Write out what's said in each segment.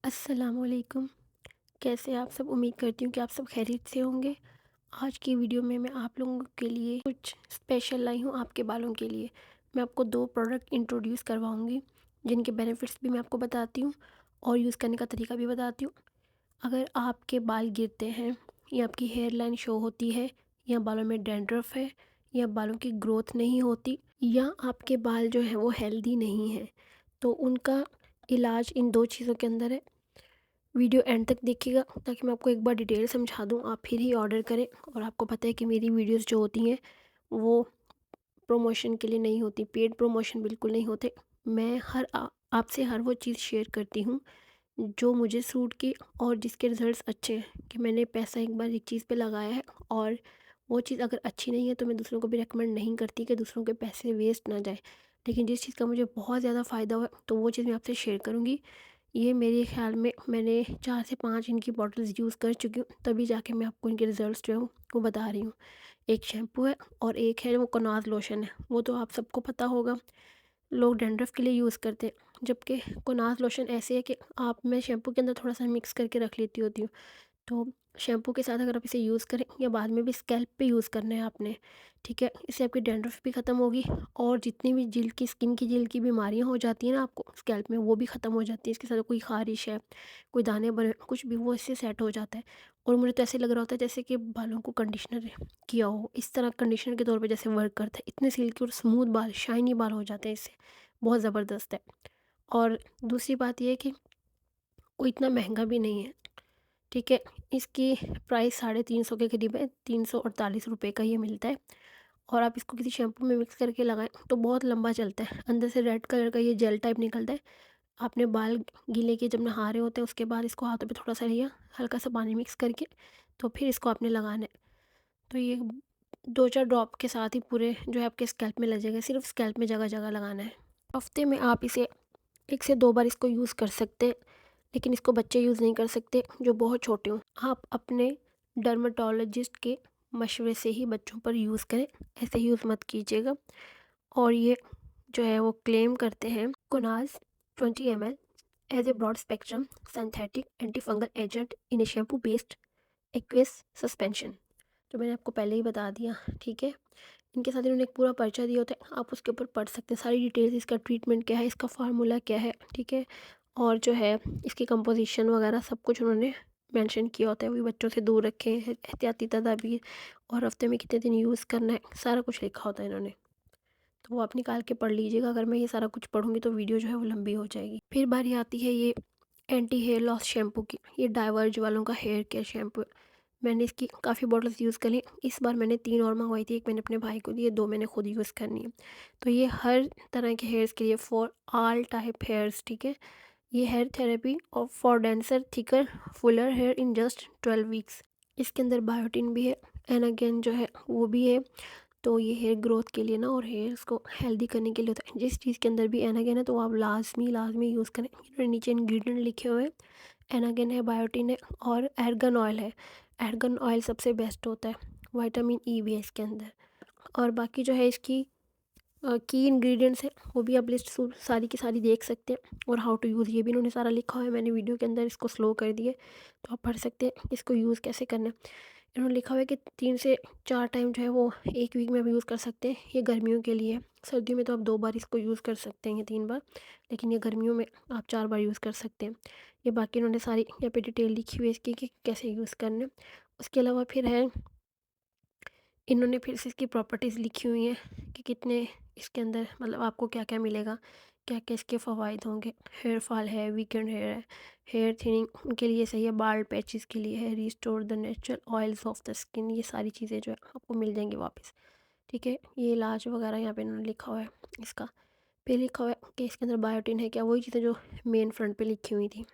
अस्सलामुअलैकुम। कैसे आप सब? उम्मीद करती हूँ कि आप सब खैरियत से होंगे। आज की वीडियो में मैं आप लोगों के लिए कुछ स्पेशल लाई हूँ आपके बालों के लिए। मैं आपको 2 प्रोडक्ट इंट्रोड्यूस करवाऊँगी, जिनके बेनिफिट्स भी मैं आपको बताती हूँ और यूज़ करने का तरीका भी बताती हूँ। अगर आपके बाल गिरते हैं या आपकी हेयर लाइन शो होती है या बालों में डैंड्रफ है या बालों की ग्रोथ नहीं होती या आपके बाल जो हैं वो हेल्दी नहीं हैं, तो उनका इलाज इन 2 चीज़ों के अंदर है। वीडियो एंड तक देखिएगा ताकि मैं आपको एक बार डिटेल समझा दूँ, आप फिर ही ऑर्डर करें। और आपको पता है कि मेरी वीडियोस जो होती हैं वो प्रमोशन के लिए नहीं होती, पेड प्रमोशन बिल्कुल नहीं होते। मैं आपसे हर वो चीज़ शेयर करती हूँ जो मुझे सूट की और जिसके रिज़ल्ट्स अच्छे हैं, कि मैंने पैसा एक बार एक चीज़ पे लगाया है और वो चीज़ अगर अच्छी नहीं है तो मैं दूसरों को भी रेकमेंड नहीं करती कि दूसरों के पैसे वेस्ट ना जाए। लेकिन जिस चीज़ का मुझे बहुत ज़्यादा फ़ायदा हुआ तो वो चीज़ मैं आपसे शेयर करूँगी। ये मेरे ख़्याल में मैंने 4 से 5 इनकी बॉटल्स यूज़ कर चुकी हूँ, तभी जाके मैं आपको इनके रिज़ल्ट्स जो है वो बता रही हूँ। एक शैम्पू है और एक है वो कोनाज़ लोशन है, वो तो आप सबको पता होगा, लोग डैंड्रफ के लिए यूज़ करते हैं। जबकि कोनाज़ लोशन ऐसे है कि आप मैं शैम्पू के अंदर थोड़ा-सा मिक्स करके रख लेती होती हूँ। तो शैम्पू के साथ अगर आप इसे यूज़ करें या बाद में भी स्कैल्प पे यूज़ करना है आपने, ठीक है? इससे आपकी डैंड्रफ भी ख़त्म होगी और जितनी भी स्किन की बीमारियाँ हो जाती हैं ना आपको स्कैल्प में, वो भी ख़त्म हो जाती हैं। इसके साथ कोई ख़ारिश है, कोई दाने बने, कुछ भी, वो इससे सेट हो जाता है। और मुझे तो ऐसे लग रहा होता है जैसे कि बालों को कंडीशनर किया हो, इस तरह कंडीशनर के तौर पे जैसे वर्क करता है। इतने सिल्की और स्मूथ बाल, शाइनी बाल हो जाते हैं इससे, बहुत ज़बरदस्त है। और दूसरी बात ये है कि वो इतना महँगा भी नहीं है। ठीक है, इसकी प्राइस 350 के करीब है, 348 रुपए का ये मिलता है। और आप इसको किसी शैम्पू में मिक्स करके लगाएँ तो बहुत लंबा चलता है। अंदर से रेड कलर का ये जेल टाइप निकलता है। आपने बाल गीले किए, जब नहा रहे होते हैं उसके बाद इसको हाथों पे थोड़ा-सा लिया, हल्का सा पानी मिक्स करके, तो फिर इसको आपने लगाना है। तो ये 2-4 ड्रॉप के साथ ही पूरे जो है आपके स्कैल्प में लग जाएगा, सिर्फ़ स्कैल्प में जगह-जगह लगाना है। हफ्ते में आप इसे 1 से 2 बार इसको यूज़ कर सकते हैं, लेकिन इसको बच्चे यूज़ नहीं कर सकते जो बहुत छोटे हों। आप अपने डर्मेटोलॉजिस्ट के मशवरे से ही बच्चों पर यूज़ करें, ऐसे यूज़ मत कीजिएगा। और ये जो है वो क्लेम करते हैं कुनाज़ 20 ml as a broad spectrum synthetic antifungal agent in a shampoo based aqueous suspension. जो मैंने आपको पहले ही बता दिया, ठीक है? इनके साथ इन्होंने एक पूरा पर्चा दिया होता है, आप उसके ऊपर पढ़ सकते हैं सारी डिटेल्स, इसका ट्रीटमेंट क्या है, इसका फार्मूला क्या है, ठीक है? और जो है इसकी कंपोजिशन वगैरह सब कुछ उन्होंने मेंशन किया होता है। वो बच्चों से दूर रखें, एहतियाती तदाबीर और हफ्ते में कितने दिन यूज़ करना है, सारा कुछ लिखा होता है इन्होंने। तो वो आप निकाल के पढ़ लीजिएगा। अगर मैं ये सारा कुछ पढ़ूँगी तो वीडियो जो है वो लंबी हो जाएगी। फिर बारी आती है ये एंटी हेयर लॉस शैम्पू की। ये डाइवर्ज वालों का हेयर केयर शैम्पू है। मैंने इसकी काफ़ी बॉटल्स यूज़ करी। इस बार मैंने 3 और मँगवाई थी, 1 मैंने अपने भाई को दी, 2 मैंने खुद यूज़ करनी है। तो ये हर तरह के हेयर्स के लिए, फॉर ऑल टाइप हेयर्स, ठीक है? ये हेयर थेरेपी और for denser thicker Fuller here in just 12 weeks. इसके अंदर बायोटिन भी है, एनागेन जो है वो भी है। तो ये हेयर ग्रोथ के लिए ना और हेयर्स को हेल्दी करने के लिए होता है। जिस चीज़ के अंदर भी एनागेन है तो आप लाजमी यूज़ करें। इन्होंने नीचे इंग्रेडिएंट लिखे हुए हैं, एनागेन है, बायोटिन है और एर्गन ऑयल है। एर्गन ऑयल सबसे बेस्ट होता है, विटामिन ई भी है इसके अंदर। और बाकी जो है इसकी की इंग्रेडिएंट्स हैं वो भी आप लिस्ट सारी की सारी देख सकते हैं। और हाउ टू यूज़ ये भी इन्होंने सारा लिखा हुआ है, मैंने वीडियो के अंदर इसको स्लो कर दिए तो आप पढ़ सकते हैं इसको यूज़ कैसे करना है। इन्होंने लिखा हुआ है कि 3 से 4 टाइम जो है वो 1 वीक में आप यूज़ कर सकते हैं। ये गर्मियों के लिए है, सर्दियों में तो आप 2 बार इसको यूज़ कर सकते हैं या 3 बार, लेकिन ये गर्मियों में आप 4 बार यूज़ कर सकते हैं। ये बाकी इन्होंने सारी यहाँ पे डिटेल लिखी हुई है इसकी कि कैसे यूज़ करना है। उसके अलावा फिर है, इन्होंने फिर से इसकी प्रॉपर्टीज़ लिखी हुई हैं कि कितने इसके अंदर, मतलब आपको क्या-क्या मिलेगा, क्या-क्या इसके फ़वाइद होंगे। हेयर फॉल है, वीकेंड हेयर है, हेयर थिनिंग के लिए सही है, बाल पैचेज़ के लिए है, restore the natural oils of the skin, ये सारी चीज़ें जो है आपको मिल जाएँगी वापस, ठीक है। ये इलाज वगैरह यहाँ पे इन्होंने लिखा हुआ है इसका। फिर लिखा हुआ है कि इसके अंदर बायोटिन है क्या, वही चीज़ें जो मेन फ्रंट पे लिखी हुई थी।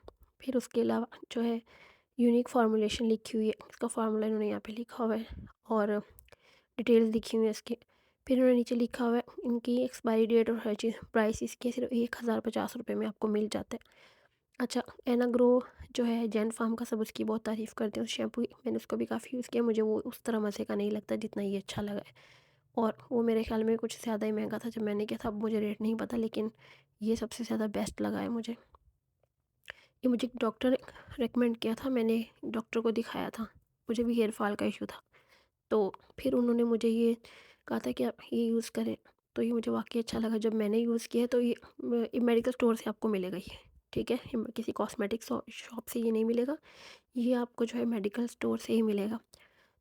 फिर उसके अलावा जो है यूनिक फार्मूलेशन लिखी हुई है, इसका फार्मूला इन्होंने यहाँ पे लिखा हुआ है और डिटेल्स लिखी हुई है इसकी। फिर उन्होंने नीचे लिखा हुआ है इनकी एक्सपायरी डेट और हर चीज़, प्राइस इसकी सिर्फ 1050 रुपये में आपको मिल जाता है। अच्छा, एनाग्रो जो है जैन फार्म का, सब उसकी बहुत तारीफ़ करते हैं उस शैम्पू की। मैंने उसको भी काफ़ी यूज़ किया, मुझे वो उस तरह मज़े का नहीं लगता जितना ये अच्छा लगा है। और वो मेरे ख्याल में कुछ ज़्यादा ही महंगा था जब मैंने किया था, अब मुझे रेट नहीं पता, लेकिन ये सबसे ज़्यादा बेस्ट लगा है मुझे। ये मुझे एक डॉक्टर ने रेकमेंड किया था, मैंने डॉक्टर को दिखाया था, मुझे भी हेयर फॉल का इशू था। तो फिर उन्होंने मुझे ये कहा था कि आप ये यूज़ करें, तो ये मुझे वाक़ई अच्छा लगा जब मैंने यूज़ किया। तो ये मेडिकल स्टोर से आपको मिलेगा ये, ठीक है? ये किसी कॉस्मेटिक शॉप से ये नहीं मिलेगा, ये आपको जो है मेडिकल स्टोर से ही मिलेगा।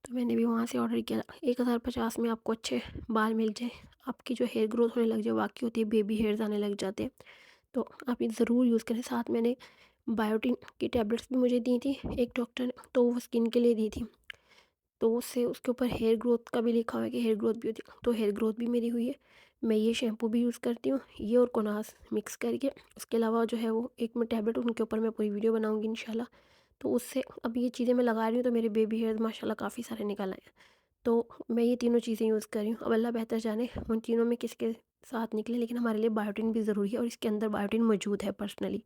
तो मैंने भी वहाँ से ऑर्डर किया। 1050 में आपको अच्छे बाल मिल जाए, आपकी जो हेयर ग्रोथ होने लग जाए, वाक़ई होती है बेबी हेयर्स आने लग जाते हैं। तो आप ये ज़रूर यूज़ करें। साथ मैंने बायोटिन की टैबलेट्स भी मुझे दी थी एक डॉक्टर ने, तो वो स्किन के लिए दी थी। तो उससे उसके ऊपर हेयर ग्रोथ का भी लिखा हुआ है कि हेयर ग्रोथ भी होती है, तो हेयर ग्रोथ भी मेरी हुई है। मैं ये शैम्पू भी यूज़ करती हूँ, ये और कोनास मिक्स करके। उसके अलावा जो है वो एक मैं टैबलेट, उनके ऊपर मैं पूरी वीडियो बनाऊँगी इंशाल्लाह। तो उससे अब ये चीज़ें मैं लगा रही हूँ, तो मेरे बेबी हेयर्स माशाल्लाह काफ़ी सारे निकल आए हैं। तो मैं ये तीनों चीज़ें यूज़ कर रही हूँ। अब अल्लाह बेहतर जाने उन तीनों में किसके साथ निकले, लेकिन हमारे लिए बायोटिन भी ज़रूरी है और इसके अंदर बायोटिन मौजूद है पर्सनली।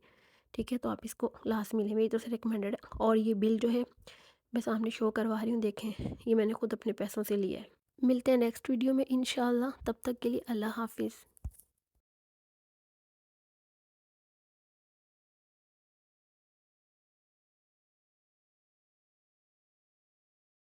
ठीक है, तो आप इसको लाज़मी लें, मेरी तरफ से रिकमेंडेड है। और ये बिल जो है मैं सामने शो करवा रही हूँ, देखें, ये मैंने खुद अपने पैसों से लिया है। मिलते हैं नेक्स्ट वीडियो में इंशाल्लाह, तब तक के लिए अल्लाह हाफ़िज़।